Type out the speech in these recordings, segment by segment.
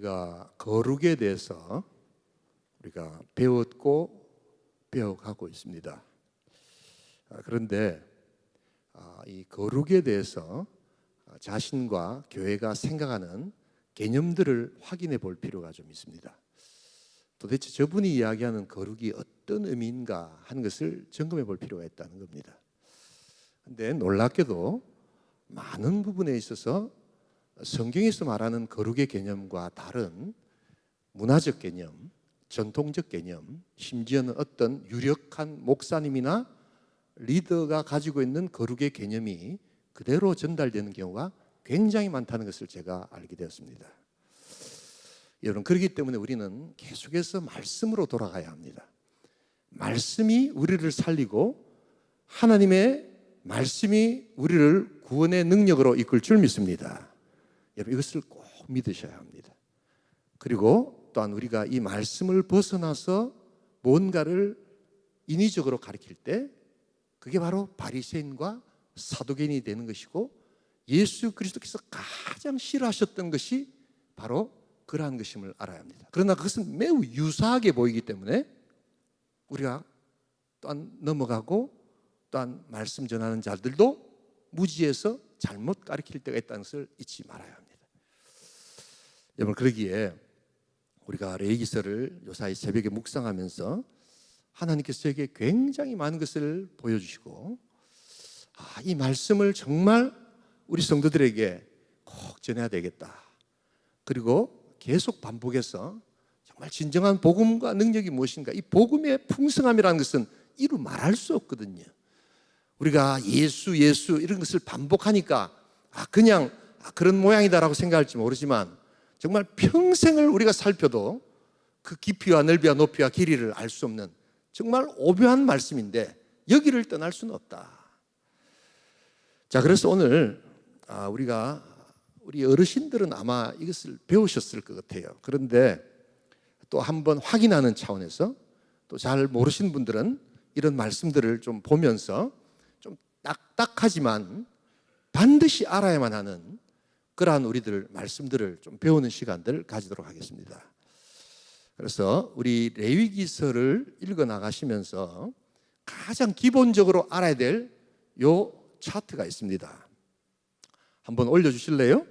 우리가 거룩에 대해서 우리가 배웠고 배워가고 있습니다. 그런데 이 거룩에 대해서 자신과 교회가 생각하는 개념들을 확인해 볼 필요가 좀 있습니다. 도대체 저분이 이야기하는 거룩이 어떤 의미인가 하는 것을 점검해 볼 필요가 있다는 겁니다. 그런데 놀랍게도 많은 부분에 있어서 성경에서 말하는 거룩의 개념과 다른 문화적 개념, 전통적 개념, 심지어는 어떤 유력한 목사님이나 리더가 가지고 있는 거룩의 개념이 그대로 전달되는 경우가 굉장히 많다는 것을 제가 알게 되었습니다. 여러분, 그렇기 때문에 우리는 계속해서 말씀으로 돌아가야 합니다. 말씀이 우리를 살리고 하나님의 말씀이 우리를 구원의 능력으로 이끌 줄 믿습니다. 여러분, 이것을 꼭 믿으셔야 합니다. 그리고 또한 우리가 이 말씀을 벗어나서 뭔가를 인위적으로 가르칠 때 그게 바로 바리새인과 사두개인이 되는 것이고, 예수 그리스도께서 가장 싫어하셨던 것이 바로 그러한 것임을 알아야 합니다. 그러나 그것은 매우 유사하게 보이기 때문에 우리가 또한 넘어가고, 또한 말씀 전하는 자들도 무지해서 잘못 가르칠 때가 있다는 것을 잊지 말아야 합니다. 여러분, 그러기에 우리가 레위기서를 요사이 새벽에 묵상하면서 하나님께서 저에게 굉장히 많은 것을 보여주시고, 이 말씀을 정말 우리 성도들에게 꼭 전해야 되겠다. 그리고 계속 반복해서 정말 진정한 복음과 능력이 무엇인가, 이 복음의 풍성함이라는 것은 이루 말할 수 없거든요. 우리가 예수 이런 것을 반복하니까 그냥 그런 모양이다라고 생각할지 모르지만, 정말 평생을 우리가 살펴도 그 깊이와 넓이와 높이와 길이를 알 수 없는 정말 오묘한 말씀인데 여기를 떠날 수는 없다. 자, 그래서 오늘 우리 어르신들은 아마 이것을 배우셨을 것 같아요. 그런데 또 한번 확인하는 차원에서, 또 잘 모르신 분들은 이런 말씀들을 좀 보면서 좀 딱딱하지만 반드시 알아야만 하는 그러한 우리들 말씀들을 좀 배우는 시간들을 가지도록 하겠습니다. 그래서 우리 레위기서를 읽어 나가시면서 가장 기본적으로 알아야 될 요 차트가 있습니다. 한번 올려주실래요?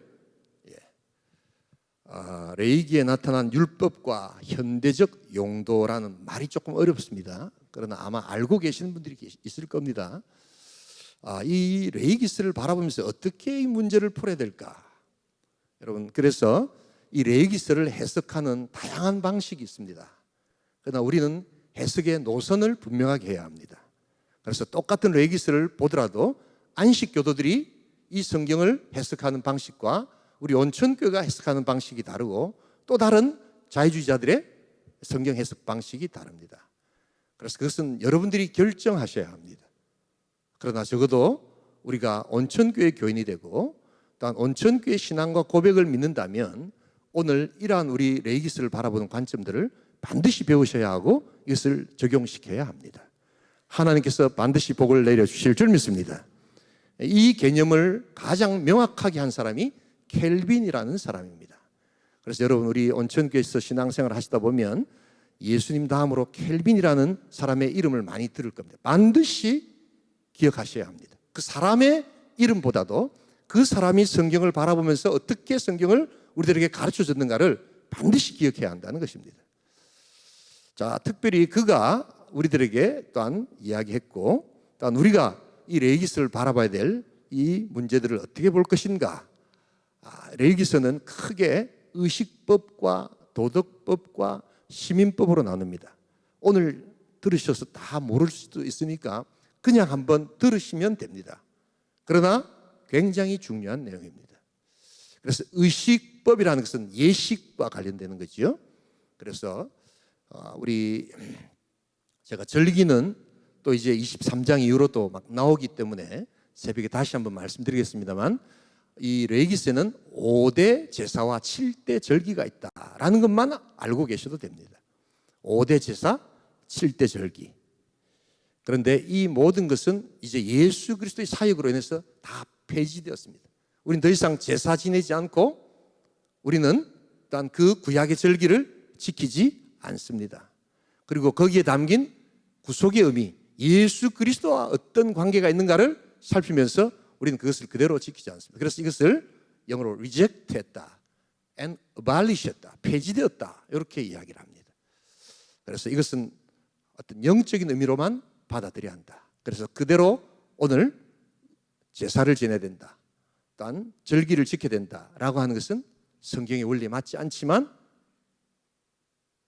레위기에 나타난 율법과 현대적 용도라는 말이 조금 어렵습니다. 그러나 아마 알고 계시는 분들이 있을 겁니다. 이 레위기서를 바라보면서 어떻게 이 문제를 풀어야 될까? 여러분, 그래서 이 레위기서를 해석하는 다양한 방식이 있습니다. 그러나 우리는 해석의 노선을 분명하게 해야 합니다. 그래서 똑같은 레위기서를 보더라도 안식 교도들이 이 성경을 해석하는 방식과 우리 온천교회가 해석하는 방식이 다르고, 또 다른 자유주의자들의 성경 해석 방식이 다릅니다. 그래서 그것은 여러분들이 결정하셔야 합니다. 그러나 적어도 우리가 온천교회 교인이 되고 또한 온천교회 신앙과 고백을 믿는다면 오늘 이러한 우리 레위기서를 바라보는 관점들을 반드시 배우셔야 하고 이것을 적용시켜야 합니다. 하나님께서 반드시 복을 내려주실 줄 믿습니다. 이 개념을 가장 명확하게 한 사람이 켈빈이라는 사람입니다. 그래서 여러분, 우리 온천교회에서 신앙생활을 하시다 보면 예수님 다음으로 켈빈이라는 사람의 이름을 많이 들을 겁니다. 반드시 기억하셔야 합니다. 그 사람의 이름보다도 그 사람이 성경을 바라보면서 어떻게 성경을 우리들에게 가르쳐 줬는가를 반드시 기억해야 한다는 것입니다. 자, 특별히 그가 우리들에게 또한 이야기했고, 또한 우리가 이 레위기서를 바라봐야 될 이 문제들을 어떻게 볼 것인가. 레위기서는 크게 의식법과 도덕법과 시민법으로 나눕니다. 오늘 들으셔서 다 모를 수도 있으니까 그냥 한번 들으시면 됩니다. 그러나 굉장히 중요한 내용입니다. 그래서 의식법이라는 것은 예식과 관련되는 거죠. 그래서 제가 절기는 또 이제 23장 이후로 또 막 나오기 때문에 새벽에 다시 한번 말씀드리겠습니다만, 이 레위기서는 5대 제사와 7대 절기가 있다라는 것만 알고 계셔도 됩니다. 5대 제사, 7대 절기. 그런데 이 모든 것은 이제 예수 그리스도의 사역으로 인해서 다 폐지되었습니다. 우리는 더 이상 제사 지내지 않고 우리는 또한 그 구약의 절기를 지키지 않습니다. 그리고 거기에 담긴 구속의 의미, 예수 그리스도와 어떤 관계가 있는가를 살피면서 우리는 그것을 그대로 지키지 않습니다. 그래서 이것을 영어로 reject했다 and abolish했다, 폐지되었다, 이렇게 이야기를 합니다. 그래서 이것은 어떤 영적인 의미로만 받아들여야 한다. 그래서 그대로 오늘 제사를 지내야 된다, 또한 절기를 지켜야 된다라고 하는 것은 성경의 원리에 맞지 않지만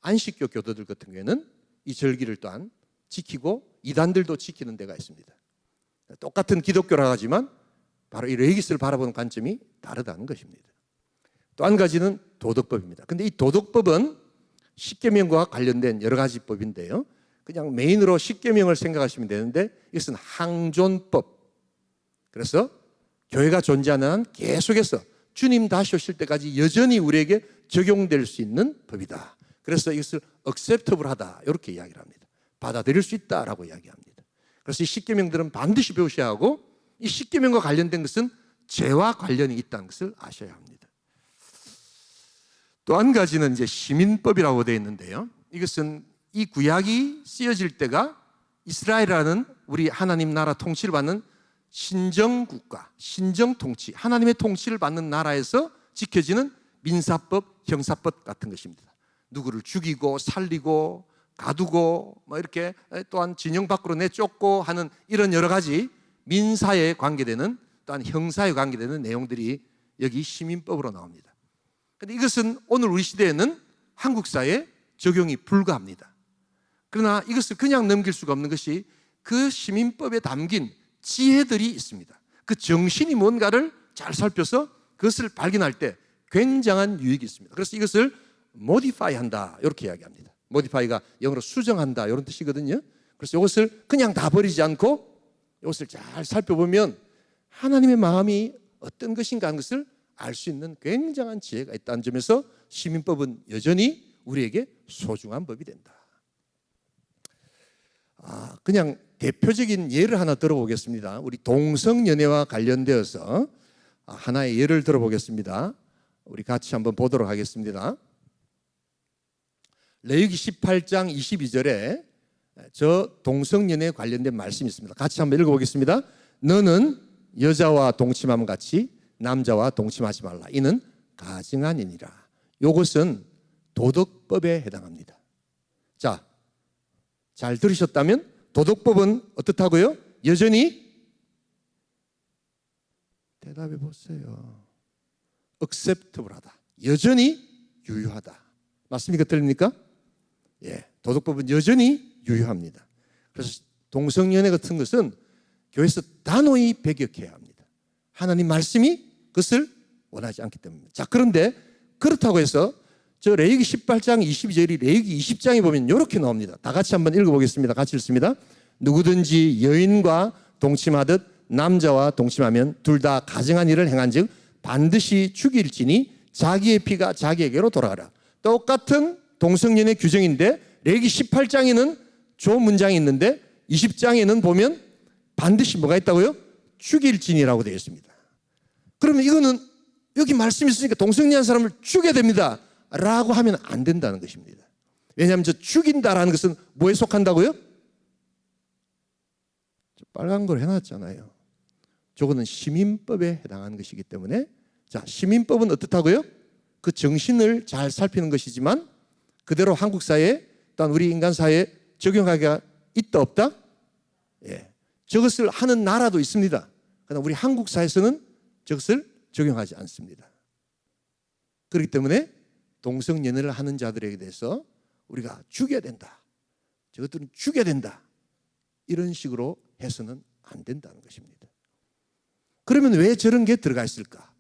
안식교 교도들 같은 경우에는 이 절기를 또한 지키고 이단들도 지키는 데가 있습니다. 똑같은 기독교라 하지만 바로 이 레위기스를 바라보는 관점이 다르다는 것입니다. 또 한 가지는 도덕법입니다. 근데 이 도덕법은 십계명과 관련된 여러 가지 법인데요, 그냥 메인으로 십계명을 생각하시면 되는데 이것은 항존법. 그래서 교회가 존재하는 한 계속해서 주님 다시 오실 때까지 여전히 우리에게 적용될 수 있는 법이다. 그래서 이것을 acceptable하다, 이렇게 이야기를 합니다. 받아들일 수 있다라고 이야기합니다. 그래서 이 십계명들은 반드시 배우셔야 하고, 이 십계명과 관련된 것은 죄와 관련이 있다는 것을 아셔야 합니다. 또 한 가지는 이제 시민법이라고 되어 있는데요, 이것은 이 구약이 쓰여질 때가 이스라엘이라는 우리 하나님 나라 통치를 받는 신정국가, 신정통치, 하나님의 통치를 받는 나라에서 지켜지는 민사법, 형사법 같은 것입니다. 누구를 죽이고 살리고 가두고 이렇게 또한 진영 밖으로 내쫓고 하는 이런 여러 가지 민사에 관계되는, 또한 형사에 관계되는 내용들이 여기 시민법으로 나옵니다. 그런데 이것은 오늘 우리 시대에는 한국 사회에 적용이 불가합니다. 그러나 이것을 그냥 넘길 수가 없는 것이 그 시민법에 담긴 지혜들이 있습니다. 그 정신이 뭔가를 잘 살펴서 그것을 발견할 때 굉장한 유익이 있습니다. 그래서 이것을 modify 한다, 이렇게 이야기합니다. modify가 영어로 수정한다, 이런 뜻이거든요. 그래서 이것을 그냥 다 버리지 않고 이것을 잘 살펴보면 하나님의 마음이 어떤 것인가 하는 것을 알 수 있는 굉장한 지혜가 있다는 점에서 시민법은 여전히 우리에게 소중한 법이 된다. 그냥 대표적인 예를 하나 들어보겠습니다. 우리 동성연애와 관련되어서 하나의 예를 들어보겠습니다. 우리 같이 한번 보도록 하겠습니다. 레위기 18장 22절에 저 동성연애에 관련된 말씀이 있습니다. 같이 한번 읽어보겠습니다. 너는 여자와 동침함 같이 남자와 동침하지 말라. 이는 가증하니니라. 이것은 도덕법에 해당합니다. 자, 잘 들으셨다면 도덕법은 어떻다고요? 여전히 대답해 보세요. acceptable하다. 여전히 유효하다. 맞습니까? 들립니까? 예, 도덕법은 여전히 유효합니다. 그래서 동성연애 같은 것은 교회에서 단호히 배격해야 합니다. 하나님 말씀이 그것을 원하지 않기 때문입니다. 자, 그런데 그렇다고 해서 저 레위기 18장 22절이 레위기 20장에 보면 이렇게 나옵니다. 다 같이 한번 읽어보겠습니다. 같이 읽습니다. 누구든지 여인과 동침하듯 남자와 동침하면 둘 다 가증한 일을 행한 즉 반드시 죽일지니 자기의 피가 자기에게로 돌아가라. 똑같은 동성연애 규정인데 레위기 18장에는 조 문장이 있는데 20장에는 보면 반드시 뭐가 있다고요? 죽일지니라고 되어 있습니다. 그러면 이거는 여기 말씀이 있으니까 동성연애한 사람을 죽여야 됩니다 라고 하면 안 된다는 것입니다. 왜냐하면 저 죽인다라는 것은 뭐에 속한다고요? 빨간 걸 해놨잖아요. 저거는 시민법에 해당하는 것이기 때문에, 자, 시민법은 어떻다고요? 그 정신을 잘 살피는 것이지만 그대로 한국 사회에 또한 우리 인간 사회에 적용하기가 있다 없다? 예, 저것을 하는 나라도 있습니다. 그러나 우리 한국 사회에서는 저것을 적용하지 않습니다. 그렇기 때문에 동성연애를 하는 자들에게 대해서 우리가 죽여야 된다, 저것들은 죽여야 된다, 이런 식으로 해서는 안 된다는 것입니다. 그러면 왜 저런 게 들어가 있을까?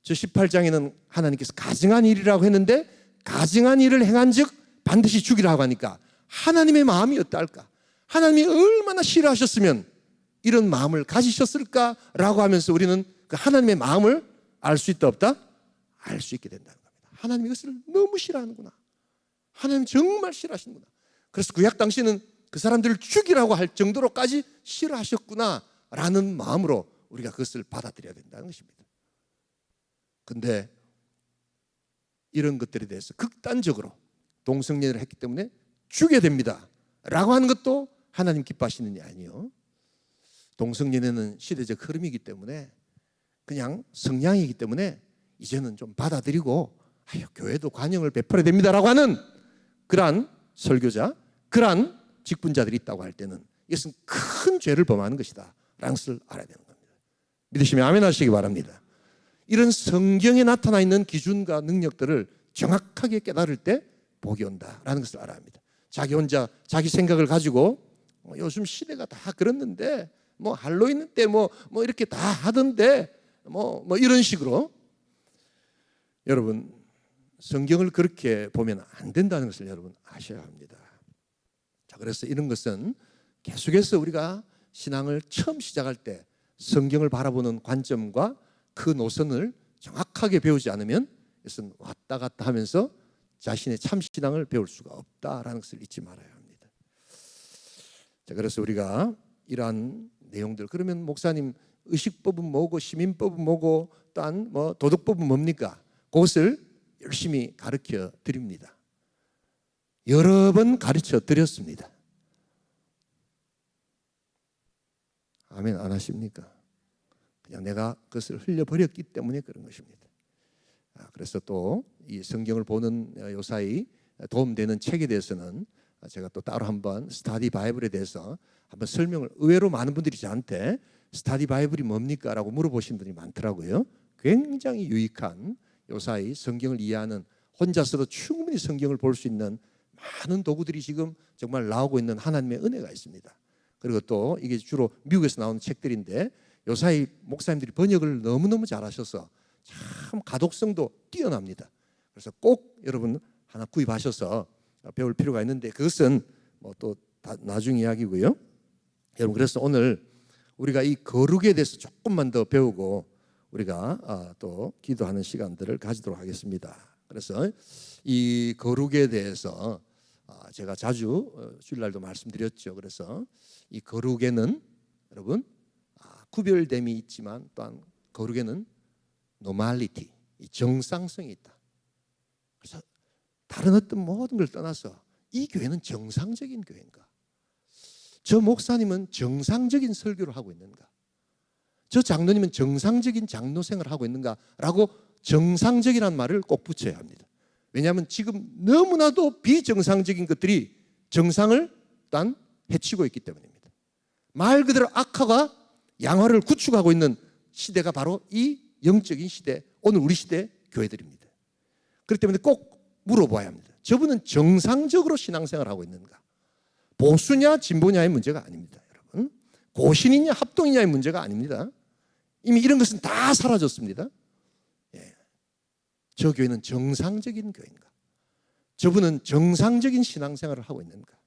저 18장에는 하나님께서 가증한 일이라고 했는데 가증한 일을 행한 즉 반드시 죽이라고 하니까 하나님의 마음이 어떨까? 하나님이 얼마나 싫어하셨으면 이런 마음을 가지셨을까라고 하면서 우리는 그 하나님의 마음을 알 수 있다 없다? 알 수 있게 된다는 겁니다. 하나님이 이것을 너무 싫어하는구나. 하나님 정말 싫어하시는구나. 그래서 구약 당시에는 그 사람들을 죽이라고 할 정도로까지 싫어하셨구나 라는 마음으로 우리가 그것을 받아들여야 된다는 것입니다. 근데 이런 것들에 대해서 극단적으로 동성연애를 했기 때문에 죽여야 됩니다 라고 하는 것도 하나님 기뻐하시는 게 아니요. 동성연애는 시대적 흐름이기 때문에 그냥 성향이기 때문에 이제는 좀 받아들이고 교회도 관용을 베풀어야 됩니다라고 하는 그러한 설교자, 그러한 직분자들이 있다고 할 때는 이것은 큰 죄를 범하는 것이다 라는 것을 알아야 되는 겁니다. 믿으시면 아멘 하시기 바랍니다. 이런 성경에 나타나 있는 기준과 능력들을 정확하게 깨달을 때 복이 온다라는 것을 알아야 합니다. 자기 혼자 자기 생각을 가지고 요즘 시대가 다 그랬는데 뭐 할로윈 때 뭐 이렇게 다 하던데 뭐 이런 식으로 여러분 성경을 그렇게 보면 안 된다는 것을 여러분 아셔야 합니다. 자, 그래서 이런 것은 계속해서 우리가 신앙을 처음 시작할 때 성경을 바라보는 관점과 그 노선을 정확하게 배우지 않으면 이것은 왔다 갔다 하면서 자신의 참 신앙을 배울 수가 없다라는 것을 잊지 말아야 합니다. 자, 그래서 우리가 이러한 내용들, 그러면 목사님 의식법은 뭐고 시민법은 뭐고 또한 뭐 도덕법은 뭡니까? 그것을 열심히 가르쳐 드립니다. 여러 번 가르쳐 드렸습니다. 아멘 안 하십니까? 그냥 내가 그것을 흘려버렸기 때문에 그런 것입니다. 그래서 또 이 성경을 보는 요사이 도움되는 책에 대해서는 제가 또 따로 한번 스터디 바이블에 대해서 한번 설명을, 의외로 많은 분들이 저한테 스터디 바이블이 뭡니까? 라고 물어보신 분이 많더라고요. 굉장히 유익한 요사이 성경을 이해하는, 혼자서도 충분히 성경을 볼 수 있는 많은 도구들이 지금 정말 나오고 있는 하나님의 은혜가 있습니다. 그리고 또 이게 주로 미국에서 나오는 책들인데 요사이 목사님들이 번역을 너무너무 잘하셔서 참 가독성도 뛰어납니다. 그래서 꼭 여러분 하나 구입하셔서 배울 필요가 있는데 그것은 뭐 또 나중 이야기고요. 여러분, 그래서 오늘 우리가 이 거룩에 대해서 조금만 더 배우고 우리가 또 기도하는 시간들을 가지도록 하겠습니다. 그래서 이 거룩에 대해서 제가 자주 주일날도 말씀드렸죠. 그래서 이 거룩에는 여러분 구별됨이 있지만 또한 거룩에는 노멀리티, 정상성이 있다. 그래서 다른 어떤 모든 걸 떠나서 이 교회는 정상적인 교회인가? 저 목사님은 정상적인 설교를 하고 있는가? 저 장로님은 정상적인 장로 생활을 하고 있는가? 라고 정상적이라는 말을 꼭 붙여야 합니다. 왜냐하면 지금 너무나도 비정상적인 것들이 정상을 일단 해치고 있기 때문입니다. 말 그대로 악화가 양화를 구축하고 있는 시대가 바로 이 영적인 시대, 오늘 우리 시대 교회들입니다. 그렇기 때문에 꼭 물어봐야 합니다. 저분은 정상적으로 신앙생활을 하고 있는가? 보수냐 진보냐의 문제가 아닙니다. 여러분, 고신이냐 합동이냐의 문제가 아닙니다. 이미 이런 것은 다 사라졌습니다. 저 교회는 정상적인 교회인가? 저분은 정상적인 신앙생활을 하고 있는가?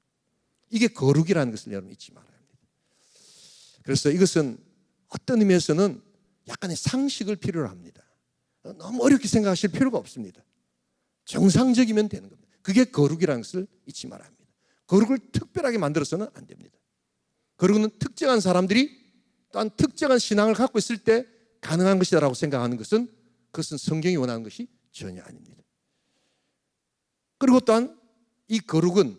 이게 거룩이라는 것을 여러분 잊지 말아야 합니다. 그래서 이것은 어떤 의미에서는 약간의 상식을 필요로 합니다. 너무 어렵게 생각하실 필요가 없습니다. 정상적이면 되는 겁니다. 그게 거룩이라는 것을 잊지 말아야 합니다. 거룩을 특별하게 만들어서는 안 됩니다. 거룩은 특정한 사람들이 또한 특정한 신앙을 갖고 있을 때 가능한 것이다라고 생각하는 것은 그것은 성경이 원하는 것이 전혀 아닙니다. 그리고 또한 이 거룩은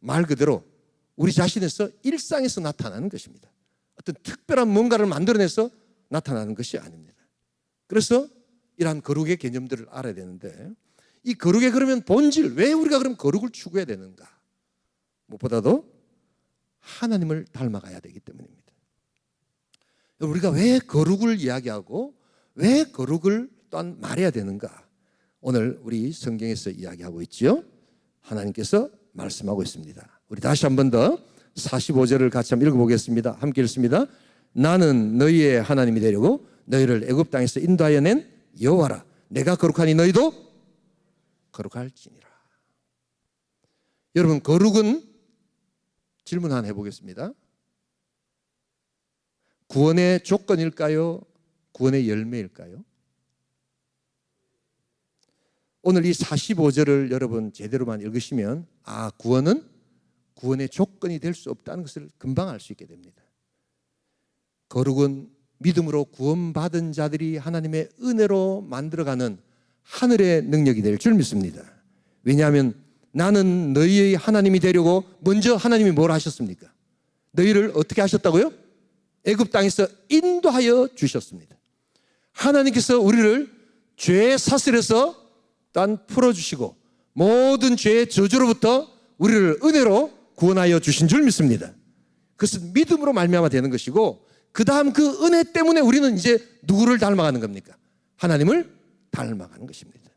말 그대로 우리 자신에서 일상에서 나타나는 것입니다. 어떤 특별한 뭔가를 만들어내서 나타나는 것이 아닙니다. 그래서 이러한 거룩의 개념들을 알아야 되는데 이 거룩의 그러면 본질, 왜 우리가 그럼 거룩을 추구해야 되는가? 무엇보다도 하나님을 닮아가야 되기 때문입니다. 우리가 왜 거룩을 이야기하고 왜 거룩을 또한 말해야 되는가? 오늘 우리 성경에서 이야기하고 있죠. 하나님께서 말씀하고 있습니다. 우리 다시 한 번 더 45절을 같이 한번 읽어보겠습니다. 함께 읽습니다. 나는 너희의 하나님이 되려고 너희를 애굽 땅에서 인도하여 낸 여호와라. 내가 거룩하니 너희도 거룩할지니라. 여러분, 거룩은 질문 하나 해보겠습니다. 구원의 조건일까요? 구원의 열매일까요? 오늘 이 45절을 여러분 제대로만 읽으시면 구원은 구원의 조건이 될 수 없다는 것을 금방 알 수 있게 됩니다. 거룩은 믿음으로 구원받은 자들이 하나님의 은혜로 만들어가는 하늘의 능력이 될 줄 믿습니다. 왜냐하면 나는 너희의 하나님이 되려고 먼저 하나님이 뭘 하셨습니까? 너희를 어떻게 하셨다고요? 애굽 땅에서 인도하여 주셨습니다. 하나님께서 우리를 죄의 사슬에서 또한 풀어주시고 모든 죄의 저주로부터 우리를 은혜로 구원하여 주신 줄 믿습니다. 그것은 믿음으로 말미암아 되는 것이고, 그 다음 그 은혜 때문에 우리는 이제 누구를 닮아가는 겁니까? 하나님을 닮아가는 것입니다.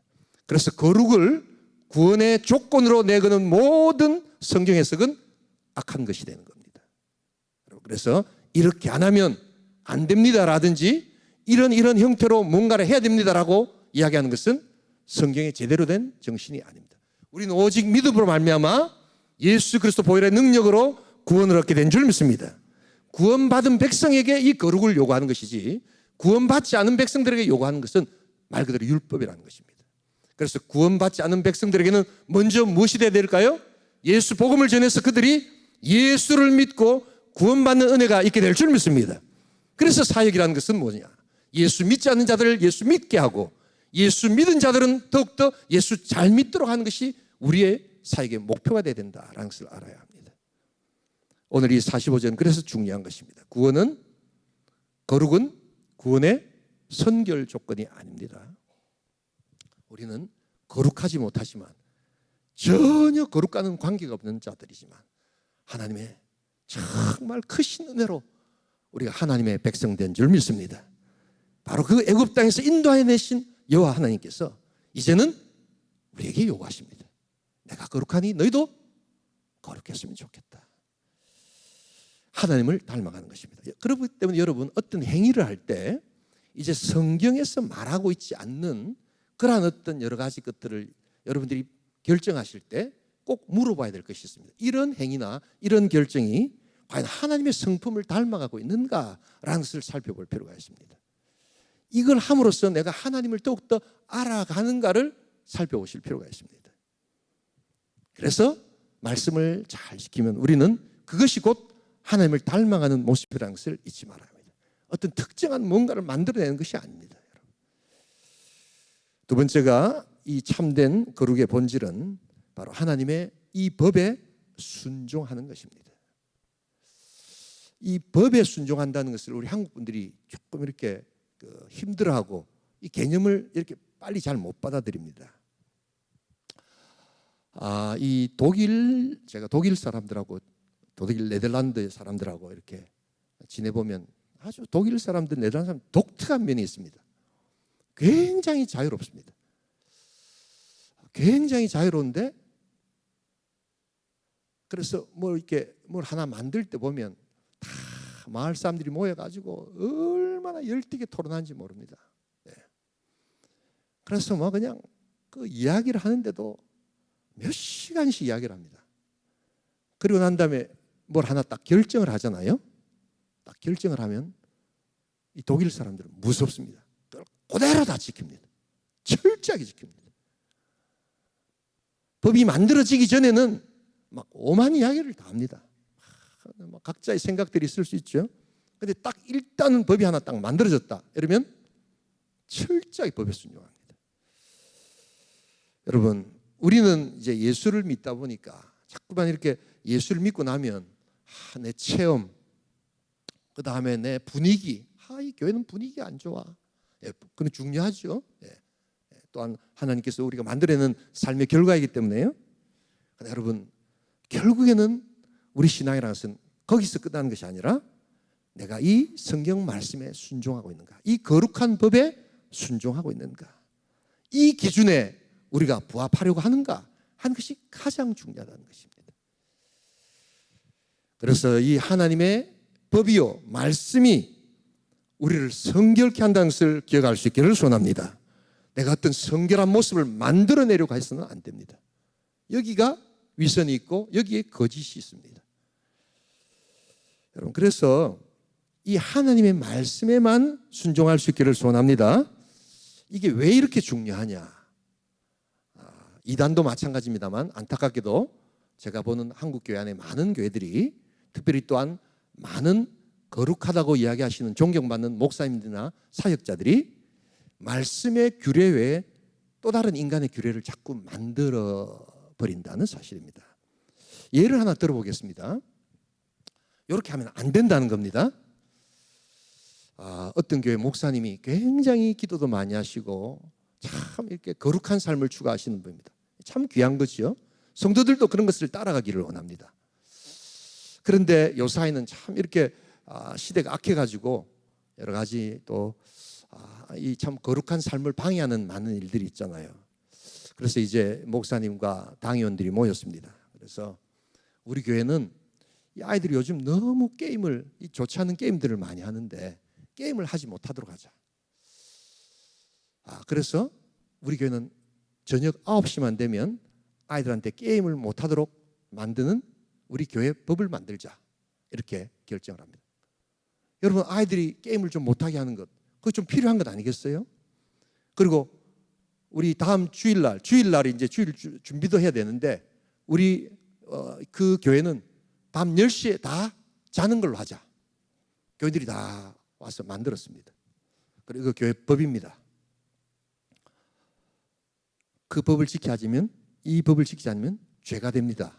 그래서 거룩을 구원의 조건으로 내거는 모든 성경 해석은 악한 것이 되는 겁니다. 그래서 이렇게 안 하면 안 됩니다라든지 이런 형태로 뭔가를 해야 됩니다라고 이야기하는 것은 성경에 제대로 된 정신이 아닙니다. 우리는 오직 믿음으로 말미암아 예수 그리스도 보혈의 능력으로 구원을 얻게 된 줄 믿습니다. 구원받은 백성에게 이 거룩을 요구하는 것이지, 구원받지 않은 백성들에게 요구하는 것은 말 그대로 율법이라는 것입니다. 그래서 구원받지 않은 백성들에게는 먼저 무엇이 돼야 될까요? 예수 복음을 전해서 그들이 예수를 믿고 구원받는 은혜가 있게 될 줄 믿습니다. 그래서 사역이라는 것은 뭐냐? 예수 믿지 않는 자들을 예수 믿게 하고, 예수 믿은 자들은 더욱더 예수 잘 믿도록 하는 것이 우리의 사역의 목표가 되어야 된다는 것을 알아야 합니다. 오늘 이 45절, 그래서 중요한 것입니다. 거룩은 구원의 선결 조건이 아닙니다. 우리는 거룩하지 못하지만, 전혀 거룩과는 관계가 없는 자들이지만 하나님의 정말 크신 은혜로 우리가 하나님의 백성 된 줄 믿습니다. 바로 그 애굽 땅에서 인도하여 내신 여호와 하나님께서 이제는 우리에게 요구하십니다. 내가 거룩하니 너희도 거룩했으면 좋겠다. 하나님을 닮아가는 것입니다. 그렇기 때문에 여러분, 어떤 행위를 할 때 이제 성경에서 말하고 있지 않는 그러한 어떤 여러 가지 것들을 여러분들이 결정하실 때 꼭 물어봐야 될 것이 있습니다. 이런 행위나 이런 결정이 과연 하나님의 성품을 닮아가고 있는가라는 것을 살펴볼 필요가 있습니다. 이걸 함으로써 내가 하나님을 더욱더 알아가는가를 살펴보실 필요가 있습니다. 그래서 말씀을 잘 지키면 우리는 그것이 곧 하나님을 닮아가는 모습이라는 것을 잊지 말아야 합니다. 어떤 특정한 뭔가를 만들어내는 것이 아닙니다. 두 번째가, 이 참된 거룩의 본질은 바로 하나님의 이 법에 순종하는 것입니다. 이 법에 순종한다는 것을 우리 한국 분들이 조금 이렇게 힘들어하고 이 개념을 이렇게 빨리 잘 못 받아들입니다. 제가 독일 사람들하고, 독일 네덜란드 사람들하고 이렇게 지내보면 아주 독일 사람들, 네덜란드 사람 독특한 면이 있습니다. 굉장히 자유롭습니다. 굉장히 자유로운데, 그래서 이렇게 뭘 하나 만들 때 보면 다 마을 사람들이 모여가지고 얼마나 열띠게 토론하는지 모릅니다. 네. 그래서 그냥 그 이야기를 하는데도 몇 시간씩 이야기를 합니다. 그리고 난 다음에 뭘 하나 딱 결정을 하잖아요. 딱 결정을 하면 이 독일 사람들은 무섭습니다. 그대로 다 지킵니다. 철저하게 지킵니다. 법이 만들어지기 전에는 막 오만 이야기를 다 합니다. 각자의 생각들이 있을 수 있죠. 그런데 딱 일단은 법이 하나 딱 만들어졌다 이러면 철저하게 법에 순종합니다. 여러분, 우리는 이제 예수를 믿다 보니까 자꾸만 이렇게 예수를 믿고 나면 내 체험, 그 다음에 내 분위기, 이 교회는 분위기가 안 좋아. 그건 중요하죠. 또한 하나님께서 우리가 만들어내는 삶의 결과이기 때문에요. 그런데 여러분, 결국에는 우리 신앙이라는 것은 거기서 끝나는 것이 아니라 내가 이 성경 말씀에 순종하고 있는가, 이 거룩한 법에 순종하고 있는가, 이 기준에 우리가 부합하려고 하는가 하는 것이 가장 중요하다는 것입니다. 그래서 이 하나님의 법이요, 말씀이 우리를 성결케 한다는 것을 기억할 수 있기를 소원합니다. 내가 어떤 성결한 모습을 만들어내려고 해서는 안 됩니다. 여기가 위선이 있고 여기에 거짓이 있습니다. 여러분, 그래서 이 하나님의 말씀에만 순종할 수 있기를 소원합니다. 이게 왜 이렇게 중요하냐? 이단도 마찬가지입니다만 안타깝게도 제가 보는 한국 교회 안에 많은 교회들이, 특별히 또한 많은 거룩하다고 이야기하시는 존경받는 목사님들이나 사역자들이 말씀의 규례 외에 또 다른 인간의 규례를 자꾸 만들어 버린다는 사실입니다. 예를 하나 들어보겠습니다. 이렇게 하면 안 된다는 겁니다. 어떤 교회 목사님이 굉장히 기도도 많이 하시고 참 이렇게 거룩한 삶을 추구하시는 분입니다. 참 귀한 거죠. 성도들도 그런 것을 따라가기를 원합니다. 그런데 요사이는 참 이렇게 시대가 악해가지고 여러 가지 또 이 참 거룩한 삶을 방해하는 많은 일들이 있잖아요. 그래서 이제 목사님과 당의원들이 모였습니다. 그래서 우리 교회는 이 아이들이 요즘 너무 게임을, 좋지 않은 게임들을 많이 하는데 게임을 하지 못하도록 하자. 그래서 우리 교회는 저녁 9시만 되면 아이들한테 게임을 못하도록 만드는 우리 교회 법을 만들자. 이렇게 결정을 합니다. 여러분, 아이들이 게임을 좀 못하게 하는 것, 그거 좀 필요한 것 아니겠어요? 그리고 우리 다음 주일날이 이제 주일 준비도 해야 되는데 우리 그 교회는 밤 10시에 다 자는 걸로 하자. 교인들이 다 와서 만들었습니다. 그리고 그 교회 법입니다. 그 법을 지키자면, 이 법을 지키지 않으면 죄가 됩니다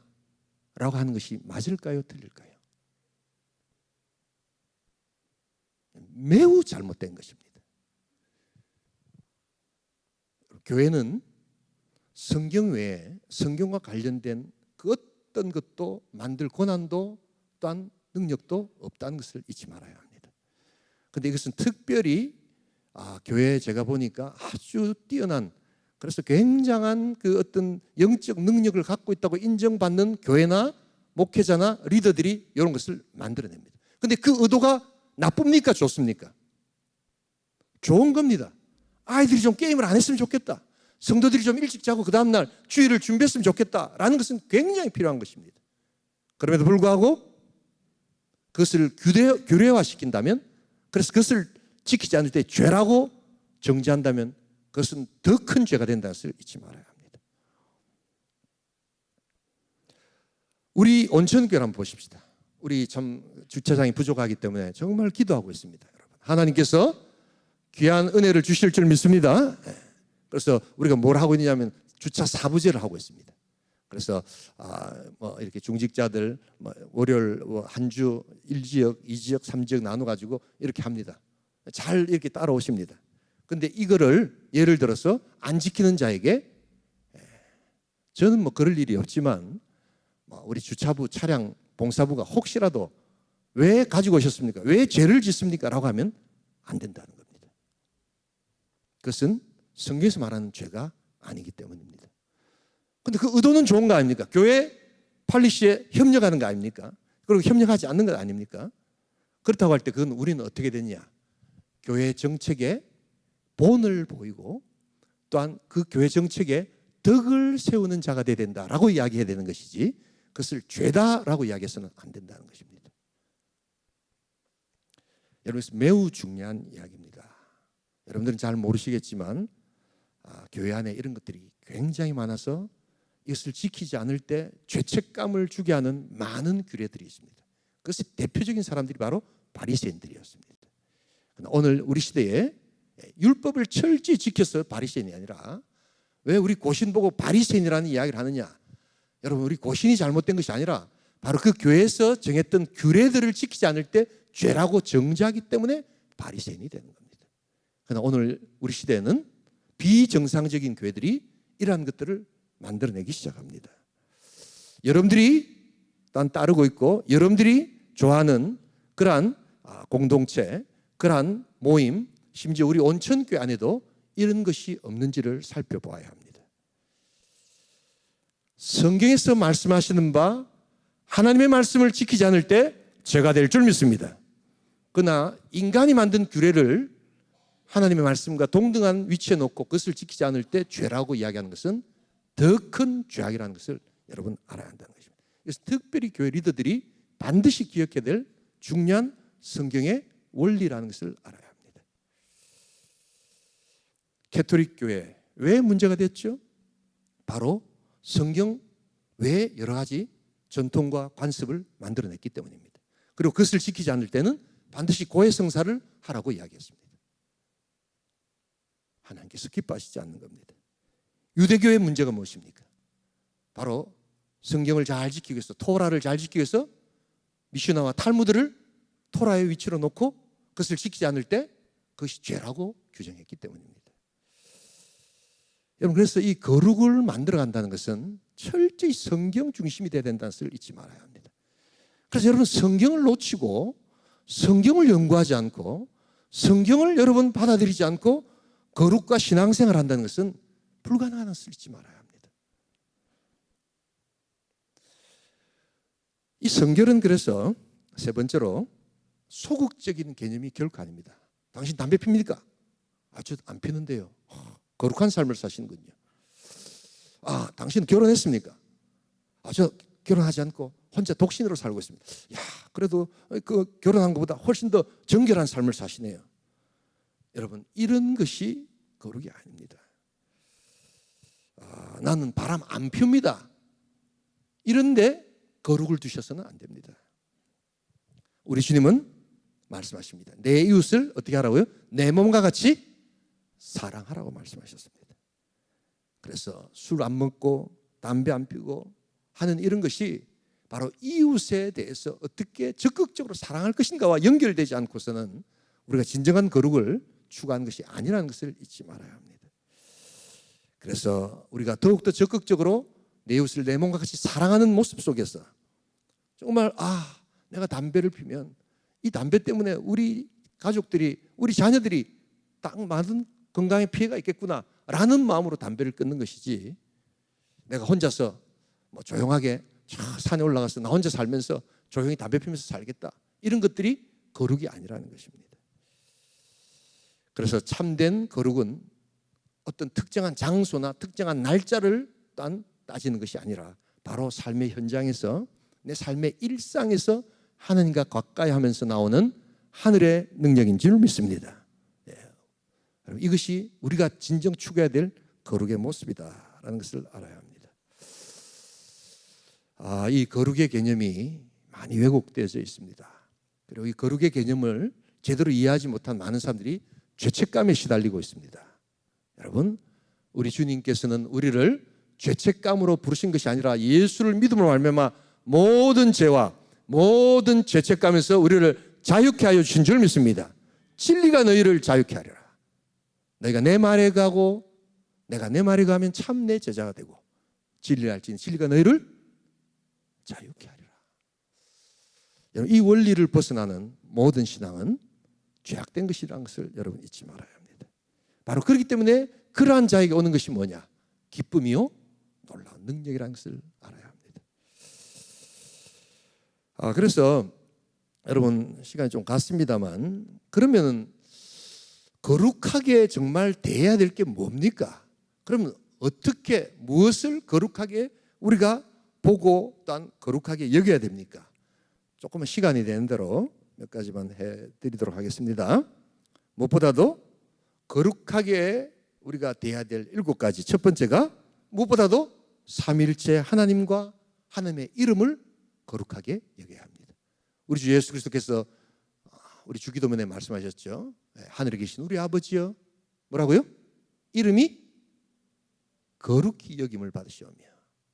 라고 하는 것이 맞을까요? 틀릴까요? 매우 잘못된 것입니다. 교회는 성경 외에 성경과 관련된 그 어떤 것도 만들 권한도 또한 능력도 없다는 것을 잊지 말아야 합니다. 그런데 이것은 특별히 교회에 제가 보니까 아주 뛰어난, 그래서 굉장한 그 어떤 영적 능력을 갖고 있다고 인정받는 교회나 목회자나 리더들이 이런 것을 만들어냅니다. 그런데 그 의도가 나쁩니까? 좋습니까? 좋은 겁니다. 아이들이 좀 게임을 안 했으면 좋겠다. 성도들이 좀 일찍 자고 그 다음날 주일을 준비했으면 좋겠다라는 것은 굉장히 필요한 것입니다. 그럼에도 불구하고 그것을 규례화시킨다면, 그래서 그것을 지키지 않을 때 죄라고 정죄한다면 그것은 더 큰 죄가 된다는 것을 잊지 말아야 합니다. 우리 온천교회 한번 보십시다. 우리 참 주차장이 부족하기 때문에 정말 기도하고 있습니다. 여러분, 하나님께서 귀한 은혜를 주실 줄 믿습니다. 그래서 우리가 뭘 하고 있냐면 주차 사부제를 하고 있습니다. 그래서 이렇게 중직자들 월요일 한 주 1지역, 2지역, 3지역 나눠 가지고 이렇게 합니다. 잘 이렇게 따라오십니다. 근데 이거를 예를 들어서 안 지키는 자에게, 저는 그럴 일이 없지만 우리 주차부 차량 봉사부가 혹시라도 왜 가지고 오셨습니까? 왜 죄를 짓습니까? 라고 하면 안 된다는 겁니다. 그것은 성경에서 말하는 죄가 아니기 때문입니다. 그런데 그 의도는 좋은 거 아닙니까? 교회 팔리시에 협력하는 거 아닙니까? 그리고 협력하지 않는 것 아닙니까? 그렇다고 할 때 그건 우리는 어떻게 되냐? 교회 정책에 본을 보이고 또한 그 교회 정책에 덕을 세우는 자가 되어야 된다라고 이야기해야 되는 것이지, 그것을 죄다라고 이야기해서는 안 된다는 것입니다. 여러분, 매우 중요한 이야기입니다. 여러분들은 잘 모르시겠지만 교회 안에 이런 것들이 굉장히 많아서 이것을 지키지 않을 때 죄책감을 주게 하는 많은 규례들이 있습니다. 그것의 대표적인 사람들이 바로 바리새인들이었습니다. 오늘 우리 시대에 율법을 철저히 지켜서 바리새인이 아니라, 왜 우리 고신 보고 바리새인이라는 이야기를 하느냐? 여러분, 우리 고신이 잘못된 것이 아니라 바로 그 교회에서 정했던 규례들을 지키지 않을 때 죄라고 정죄하기 때문에 바리새인이 되는 겁니다. 그러나 오늘 우리 시대에는 비정상적인 교회들이 이러한 것들을 만들어내기 시작합니다. 여러분들이 또한 따르고 있고 여러분들이 좋아하는 그러한 공동체, 그러한 모임, 심지어 우리 온천교회 안에도 이런 것이 없는지를 살펴보아야 합니다. 성경에서 말씀하시는 바 하나님의 말씀을 지키지 않을 때 죄가 될 줄 믿습니다. 그러나 인간이 만든 규례를 하나님의 말씀과 동등한 위치에 놓고 그것을 지키지 않을 때 죄라고 이야기하는 것은 더 큰 죄악이라는 것을 여러분 알아야 한다는 것입니다. 그래서 특별히 교회 리더들이 반드시 기억해야 될 중요한 성경의 원리라는 것을 알아야 합니다. 캐토릭 교회 왜 문제가 됐죠? 바로 성경 외에 여러 가지 전통과 관습을 만들어냈기 때문입니다. 그리고 그것을 지키지 않을 때는 반드시 고해성사를 하라고 이야기했습니다. 하나님께서 기뻐하시지 않는 겁니다. 유대교의 문제가 무엇입니까? 바로 성경을 잘 지키기 위해서, 토라를 잘 지키기 위해서 미슈나와 탈무드를 토라의 위치로 놓고 그것을 지키지 않을 때 그것이 죄라고 규정했기 때문입니다. 여러분, 그래서 이 거룩을 만들어 간다는 것은 철저히 성경 중심이 되어야 된다는 것을 잊지 말아야 합니다. 그래서 여러분, 성경을 놓치고 성경을 연구하지 않고 성경을 여러분 받아들이지 않고 거룩과 신앙생활을 한다는 것은 불가능한 것을 잊지 말아야 합니다. 이 성결은 그래서 세 번째로 소극적인 개념이 결코 아닙니다. 당신 담배 핍니까? 저 안 피는데요. 거룩한 삶을 사시는군요. 당신 결혼했습니까? 저 결혼하지 않고 혼자 독신으로 살고 있습니다. 그래도 그 결혼한 것보다 훨씬 더 정결한 삶을 사시네요. 여러분, 이런 것이 거룩이 아닙니다. 나는 바람 안 핍니다. 이런데 거룩을 두셔서는 안 됩니다. 우리 주님은 말씀하십니다. 내 이웃을 어떻게 하라고요? 내 몸과 같이 사랑하라고 말씀하셨습니다. 그래서 술 안 먹고 담배 안 피우고 하는 이런 것이 바로 이웃에 대해서 어떻게 적극적으로 사랑할 것인가와 연결되지 않고서는 우리가 진정한 거룩을 추구하는 것이 아니라는 것을 잊지 말아야 합니다. 그래서 우리가 더욱더 적극적으로 내 이웃을 내 몸과 같이 사랑하는 모습 속에서 정말 내가 담배를 피면 이 담배 때문에 우리 가족들이, 우리 자녀들이 딱 맞은 건강에 피해가 있겠구나 라는 마음으로 담배를 끊는 것이지, 내가 혼자서 조용하게 산에 올라가서 나 혼자 살면서 조용히 담배 피면서 살겠다, 이런 것들이 거룩이 아니라는 것입니다. 그래서 참된 거룩은 어떤 특정한 장소나 특정한 날짜를 따지는 것이 아니라 바로 삶의 현장에서, 내 삶의 일상에서 하나님과 가까이 하면서 나오는 하늘의 능력인 줄 믿습니다. 이것이 우리가 진정 추구해야 될 거룩의 모습이다라는 것을 알아야 합니다. 이 거룩의 개념이 많이 왜곡되어져 있습니다. 그리고 이 거룩의 개념을 제대로 이해하지 못한 많은 사람들이 죄책감에 시달리고 있습니다. 여러분, 우리 주님께서는 우리를 죄책감으로 부르신 것이 아니라 예수를 믿음으로 말미암아 모든 죄와 모든 죄책감에서 우리를 자유케 하여 주신 줄 믿습니다. 진리가 너희를 자유케 하리라. 너희가 내 말에 가고 내가 내 말에 가면 참 내 제자가 되고 진리를 알지니 진리가 너희를 자유케 하리라. 여러분, 이 원리를 벗어나는 모든 신앙은 죄악된 것이라는 것을 여러분 잊지 말아야 합니다. 바로 그렇기 때문에 그러한 자에게 오는 것이 뭐냐? 기쁨이요 놀라운 능력이라는 것을 알아야 합니다. 그래서 여러분, 시간이 좀 갔습니다만, 그러면 거룩하게 정말 대해야 될 게 뭡니까? 그러면 어떻게, 무엇을 거룩하게 우리가 보고 또한 거룩하게 여겨야 됩니까? 조금만 시간이 되는 대로 몇 가지만 해드리도록 하겠습니다. 무엇보다도 거룩하게 우리가 대해야 될 7가지. 첫 번째가 무엇보다도 삼위일체 하나님과 하나님의 이름을 거룩하게 여겨야 합니다. 우리 주 예수 그리스도께서 우리 주기도문에 말씀하셨죠. 하늘에 계신 우리 아버지여, 뭐라고요? 이름이 거룩히 여김을 받으시오며.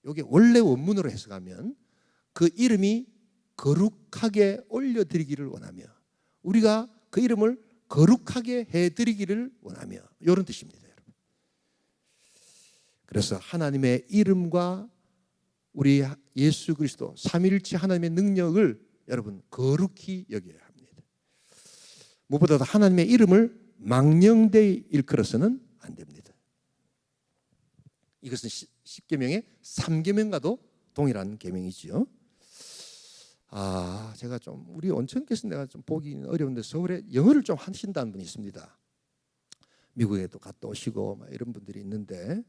이게 원래 원문으로 해석하면 그 이름이 거룩하게 올려드리기를 원하며, 우리가 그 이름을 거룩하게 해드리기를 원하며, 이런 뜻입니다, 여러분. 그래서 하나님의 이름과 우리 예수 그리스도 삼위일체 하나님의 능력을 여러분 거룩히 여겨야 합니다. 무엇보다도 하나님의 이름을 망령되이 일컬어서는 안 됩니다. 이것은 10계명의 3계명과도 동일한 계명이지요. 제가 좀, 우리 원천께서 내가 좀 보기 어려운데 서울에 영어를 좀 하신다는 분이 있습니다. 미국에도 갔다 오시고 이런 분들이 있는데,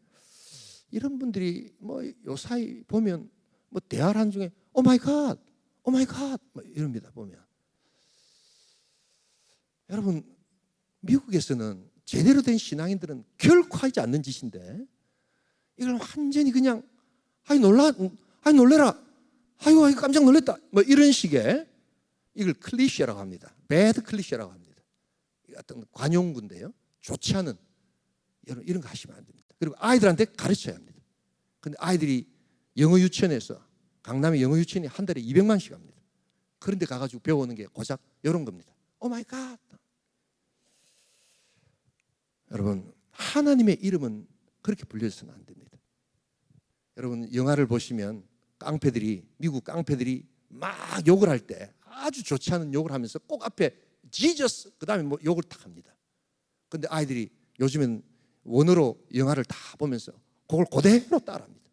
이런 분들이 요사이 보면 대화하는 중에 오 마이 갓 이럽니다. 보면 여러분, 미국에서는 제대로 된 신앙인들은 결코 하지 않는 짓인데, 이걸 완전히 그냥 놀래라, 아이고 깜짝 놀랐다, 이런 식의, 이걸 클리셰라고 합니다. 배드 클리셰라고 합니다. 어떤 관용구인데요, 좋지 않은, 여러분 이런 거 하시면 안 됩니다. 그리고 아이들한테 가르쳐야 합니다. 근데 아이들이 영어 유치원에서, 강남의 영어 유치원이 한 달에 200만씩 합니다. 그런데 가가지고 배우는 게 고작 이런 겁니다. 오 마이 갓. 여러분, 하나님의 이름은 그렇게 불려서는 안 됩니다. 여러분, 영화를 보시면 미국 깡패들이 막 욕을 할 때 아주 좋지 않은 욕을 하면서 꼭 앞에 지저스 그 다음에 뭐 욕을 딱 합니다. 근데 아이들이 요즘엔 원어로 영화를 다 보면서 그걸 그대로 따라합니다.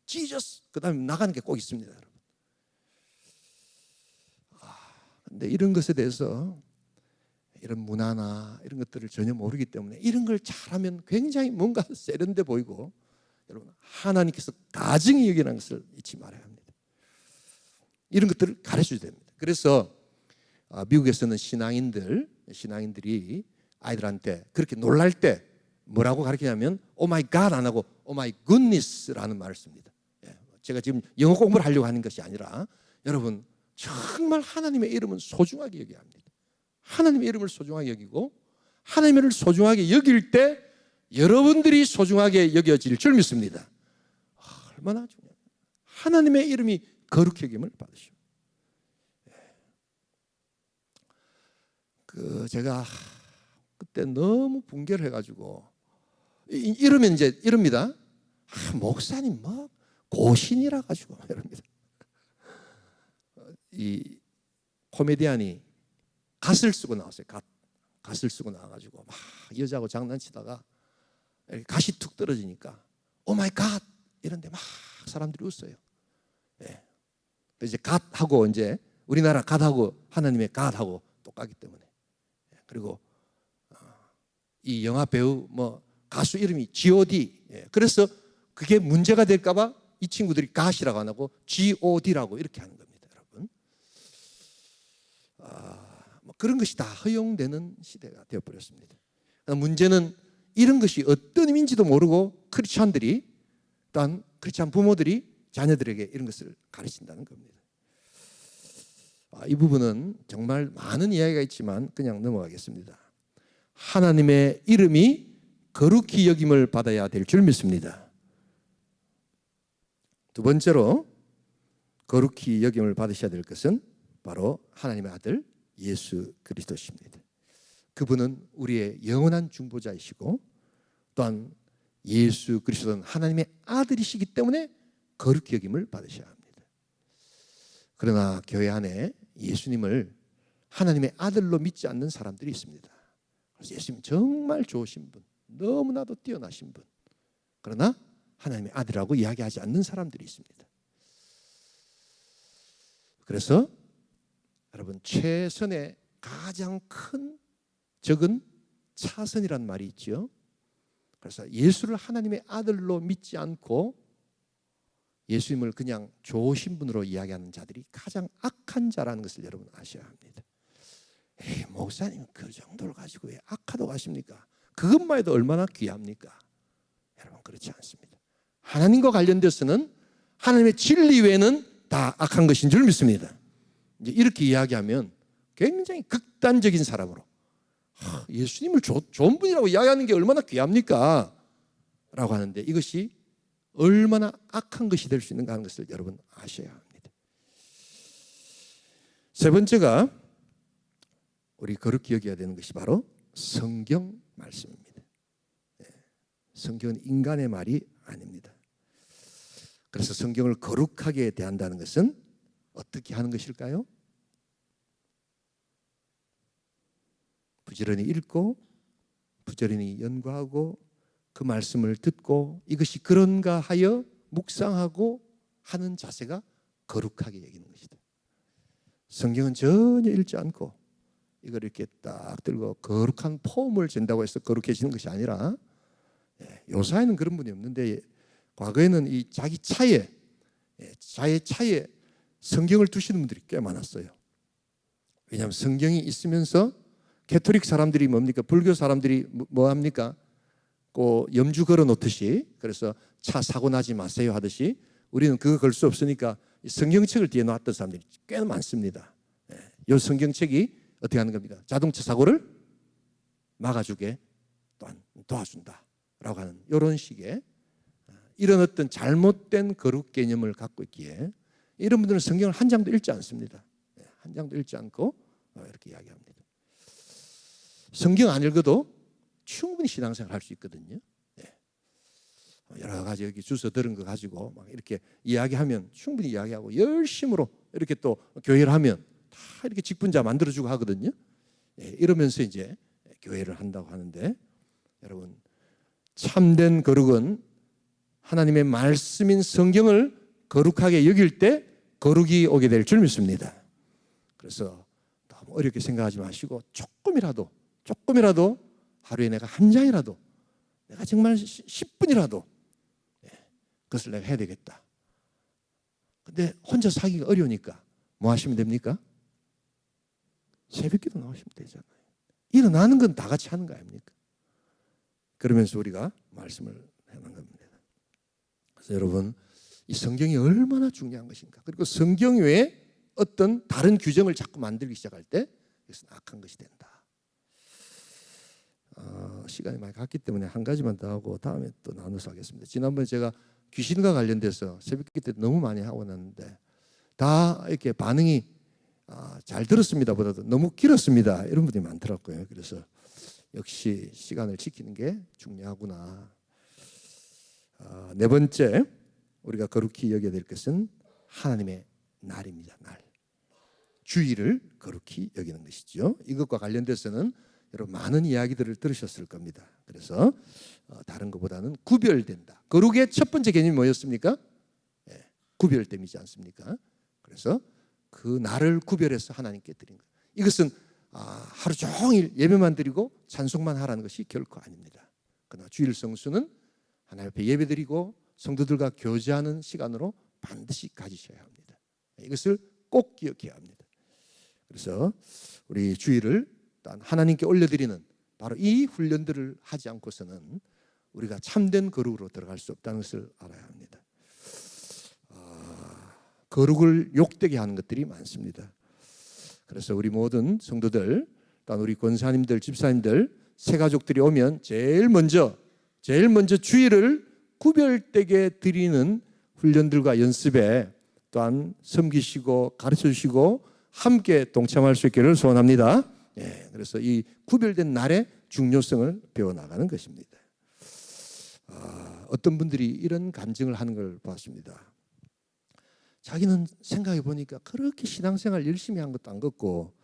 지저스 그 다음에 나가는 게 꼭 있습니다, 여러분. 근데 이런 것에 대해서, 이런 문화나 이런 것들을 전혀 모르기 때문에 이런 걸 잘하면 굉장히 뭔가 세련돼 보이고, 여러분, 하나님께서 가증히 여기라는 것을 잊지 말아야 합니다. 이런 것들을 가르쳐야 됩니다. 그래서 미국에서는 신앙인들이 아이들한테 그렇게 놀랄 때 뭐라고 가르치냐면 오 마이 갓 안 하고 오 마이 굿니스라는 말을 씁니다. 제가 지금 영어 공부를 하려고 하는 것이 아니라, 여러분, 정말 하나님의 이름은 소중하게 여겨야 합니다. 하나님의 이름을 소중하게 여기고, 하나님의 이름을 소중하게 여길 때 여러분들이 소중하게 여겨질 줄 믿습니다. 얼마나 중요해요. 하나님의 이름이 거룩히 여김을 받으시오. 제가 그때 너무 붕괴를 해가지고, 이러면 이제 이럽니다. 목사님 뭐 고신이라 가지고 이럽니다. 이 코미디언이 갓을 쓰고 나왔어요. 갓을 쓰고 나와가지고 막 여자하고 장난치다가 갓이 툭 떨어지니까 오 마이 갓 이런데 막 사람들이 웃어요. 이제 갓하고, 이제 우리나라 갓하고 하나님의 갓하고 똑같기 때문에. 그리고 이 영화 배우 뭐 가수 이름이 G.O.D. 그래서 그게 문제가 될까봐 이 친구들이 갓이라고 안 하고 G.O.D라고 이렇게 하는 겁니다, 여러분. 뭐 그런 것이 다 허용되는 시대가 되어버렸습니다. 문제는 이런 것이 어떤 의미인지도 모르고 크리스찬들이, 또한 크리스찬 부모들이 자녀들에게 이런 것을 가르친다는 겁니다. 이 부분은 정말 많은 이야기가 있지만 그냥 넘어가겠습니다. 하나님의 이름이 거룩히 여김을 받아야 될 줄 믿습니다. 두 번째로 거룩히 여김을 받으셔야 될 것은 바로 하나님의 아들 예수 그리스도십니다. 그분은 우리의 영원한 중보자이시고, 또한 예수 그리스도는 하나님의 아들이시기 때문에 거룩히 여김을 받으셔야 합니다. 그러나 교회 안에 예수님을 하나님의 아들로 믿지 않는 사람들이 있습니다. 그래서 예수님 정말 좋으신 분, 너무나도 뛰어나신 분, 그러나 하나님의 아들이라고 이야기하지 않는 사람들이 있습니다. 그래서 여러분, 최선의 가장 큰 적은 차선이란 말이 있죠. 그래서 예수를 하나님의 아들로 믿지 않고 예수님을 그냥 좋으신 분으로 이야기하는 자들이 가장 악한 자라는 것을 여러분 아셔야 합니다. 목사님 그 정도를 가지고 왜 악하다고 하십니까? 그것만 해도 얼마나 귀합니까? 여러분, 그렇지 않습니다. 하나님과 관련돼서는 하나님의 진리 외에는 다 악한 것인 줄 믿습니다. 이제 이렇게 이야기하면 굉장히 극단적인 사람으로, 예수님을 좋은 분이라고 이야기하는 게 얼마나 귀합니까? 라고 하는데, 이것이 얼마나 악한 것이 될 수 있는가 하는 것을 여러분 아셔야 합니다. 세 번째가 우리 거룩히 여겨야 되는 것이 바로 성경 말씀입니다. 성경은 인간의 말이 아닙니다. 그래서 성경을 거룩하게 대한다는 것은 어떻게 하는 것일까요? 부지런히 읽고 부지런히 연구하고 그 말씀을 듣고, 이것이 그런가 하여 묵상하고 하는 자세가 거룩하게 여기는 것이다. 성경은 전혀 읽지 않고 이걸 이렇게 딱 들고 거룩한 폼을 준다고 해서 거룩해지는 것이 아니라, 요사이는 그런 분이 없는데 과거에는 이 자기 차에 성경을 두시는 분들이 꽤 많았어요. 왜냐하면 성경이 있으면서 캐토릭 사람들이 뭡니까? 불교 사람들이 뭐 합니까? 염주 걸어 놓듯이, 그래서 차 사고 나지 마세요 하듯이 우리는 그거 걸 수 없으니까 성경책을 뒤에 놨던 사람들이 꽤 많습니다. 이 성경책이 어떻게 하는 겁니까? 자동차 사고를 막아주게 또한 도와준다. 하는 이런 식의 이런 어떤 잘못된 거룩 개념을 갖고 있기에 이런 분들은 성경을 한 장도 읽지 않습니다. 한 장도 읽지 않고 이렇게 이야기합니다. 성경 안 읽어도 충분히 신앙생활 할 수 있거든요. 여러 가지 여기 주워 들은 거 가지고 막 이렇게 이야기하면 충분히 이야기하고 열심으로 이렇게 또 교회를 하면 다 이렇게 직분자 만들어주고 하거든요. 이러면서 이제 교회를 한다고 하는데, 여러분, 참된 거룩은 하나님의 말씀인 성경을 거룩하게 여길 때 거룩이 오게 될 줄 믿습니다. 그래서 너무 어렵게 생각하지 마시고 조금이라도 하루에 내가 한 장이라도, 내가 정말 10분이라도 그것을 내가 해야 되겠다. 근데 혼자 사기가 어려우니까 뭐 하시면 됩니까? 새벽기도 나오시면 되잖아요. 일어나는 건 다 같이 하는 거 아닙니까? 그러면서 우리가 말씀을 해놓은 겁니다. 그래서 여러분, 이 성경이 얼마나 중요한 것인가. 그리고 성경 외에 어떤 다른 규정을 자꾸 만들기 시작할 때 이것은 악한 것이 된다. 시간이 많이 갔기 때문에 한 가지만 더 하고 다음에 또 나눠서 하겠습니다. 지난번에 제가 귀신과 관련돼서 새벽기 때 너무 많이 하고 났는데 다 이렇게 반응이 잘 들었습니다 보다도 너무 길었습니다 이런 분들이 많더라고요. 그래서 역시 시간을 지키는 게 중요하구나. 네 번째, 우리가 거룩히 여겨야 될 것은 하나님의 날입니다. 날. 주일을 거룩히 여기는 것이죠. 이것과 관련돼서는 여러분 많은 이야기들을 들으셨을 겁니다. 그래서 다른 것보다는 구별된다. 거룩의 첫 번째 개념이 뭐였습니까? 구별됨이지 않습니까? 그래서 그 날을 구별해서 하나님께 드린 것. 이것은 하루 종일 예배만 드리고 찬송만 하라는 것이 결코 아닙니다. 그러나 주일 성수는 하나님 앞에 예배드리고 성도들과 교제하는 시간으로 반드시 가지셔야 합니다. 이것을 꼭 기억해야 합니다. 그래서 우리 주일을 하나님께 올려드리는 바로 이 훈련들을 하지 않고서는 우리가 참된 거룩으로 들어갈 수 없다는 것을 알아야 합니다. 거룩을 욕되게 하는 것들이 많습니다. 그래서 우리 모든 성도들, 또 우리 권사님들, 집사님들, 새가족들이 오면 제일 먼저 주일을 구별되게 드리는 훈련들과 연습에 또한 섬기시고 가르쳐 주시고 함께 동참할 수 있기를 소원합니다. 그래서 이 구별된 날의 중요성을 배워나가는 것입니다. 어떤 분들이 이런 간증을 하는 걸 봤습니다. 자기는 생각해 보니까 그렇게 신앙생활 열심히 한 것도 안 같고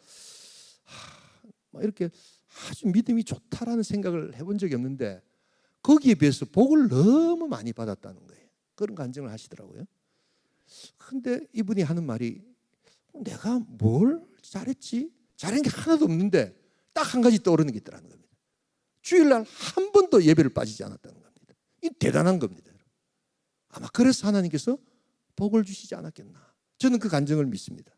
이렇게 아주 믿음이 좋다라는 생각을 해본 적이 없는데 거기에 비해서 복을 너무 많이 받았다는 거예요. 그런 간증을 하시더라고요. 근데 이분이 하는 말이 내가 뭘 잘했지? 잘한 게 하나도 없는데 딱 한 가지 떠오르는 게 있더라는 겁니다. 주일날 한 번도 예배를 빠지지 않았다는 겁니다. 이 대단한 겁니다. 아마 그래서 하나님께서 복을 주시지 않았겠나. 저는 그 간증을 믿습니다.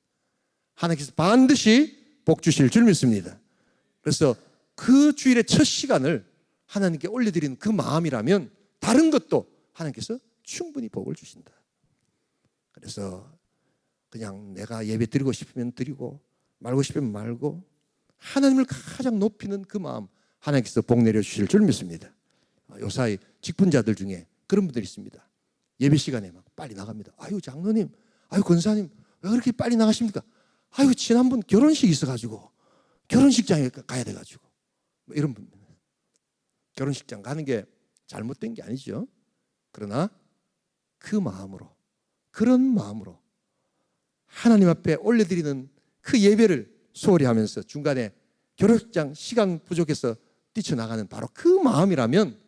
하나님께서 반드시 복 주실 줄 믿습니다. 그래서 그 주일의 첫 시간을 하나님께 올려드리는 그 마음이라면 다른 것도 하나님께서 충분히 복을 주신다. 그래서 그냥 내가 예배 드리고 싶으면 드리고 말고 싶으면 말고 하나님을 가장 높이는 그 마음 하나님께서 복 내려주실 줄 믿습니다. 요사이 직분자들 중에 그런 분들이 있습니다. 예배 시간에 막 빨리 나갑니다. 아유 장로님, 아유 권사님 왜 그렇게 빨리 나가십니까? 아유 지난번 결혼식 있어가지고 결혼식장에 가야 돼가지고 이런 분. 결혼식장 가는 게 잘못된 게 아니죠. 그러나 그 마음으로, 그런 마음으로 하나님 앞에 올려드리는 그 예배를 소홀히 하면서 중간에 결혼식장 시간 부족해서 뛰쳐나가는 바로 그 마음이라면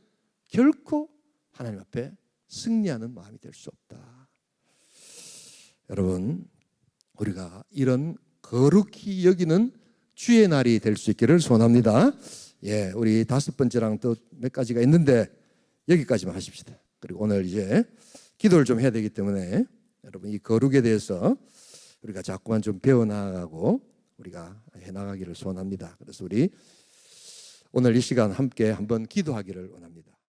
결코 하나님 앞에 승리하는 마음이 될 수 없다. 여러분, 우리가 이런 거룩히 여기는 주의 날이 될 수 있기를 소원합니다. 우리 다섯 번째랑 또 몇 가지가 있는데 여기까지만 하십시다. 그리고 오늘 이제 기도를 좀 해야 되기 때문에 여러분 이 거룩에 대해서 우리가 자꾸만 좀 배워나가고 우리가 해나가기를 소원합니다. 그래서 우리 오늘 이 시간 함께 한번 기도하기를 원합니다.